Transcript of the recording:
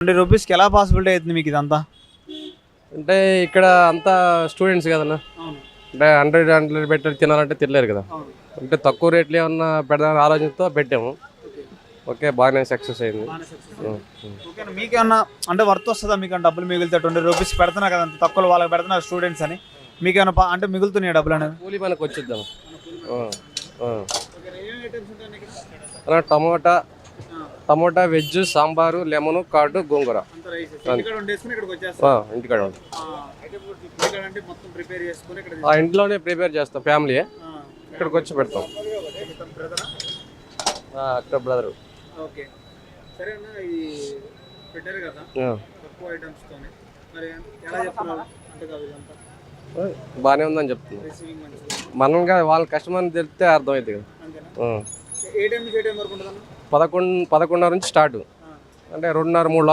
రూపీస్కి ఎలా పాసిబిలిటీ అవుతుంది మీకు ఇదంతా? అంటే ఇక్కడ అంతా స్టూడెంట్స్ కదన్నా, అంటే 100 పెట్టి తినాలంటే తినలేరు కదా. అంటే తక్కువ రేట్లు ఏమన్నా పెడదామని ఆలోచనతో పెట్టాము. ఓకే, బాగానే సక్సెస్ అయింది. ఓకేనా, మీకేమన్నా అంటే వర్త్ వస్తుందా? మీకు డబ్బులు మిగిలితే 20 రూపీస్ పెడుతున్నా కదా, అంత తక్కువ వాళ్ళకి పెడుతున్నారు స్టూడెంట్స్ అని, మీకేమైనా అంటే మిగులుతున్నాయి డబ్బులు అనేది? కూలీ మనకు వచ్చిద్దాం. Tomato veg, sambar, lemon, curd, గోంగూర ఇంటికాడ ఇంట్లోనే ప్రిపేర్ చేస్తాం. ఫ్యామిలీ ఇక్కడికి వచ్చి పెడతాం. అక్కడ బ్రదరు. బాగానే ఉందని చెప్తున్నా. మనంగా వాళ్ళ కస్టమర్ని తెలిస్తే అర్థమవుతుంది కదా. 11:30 నుంచి స్టార్ట్, అంటే 2:30, 3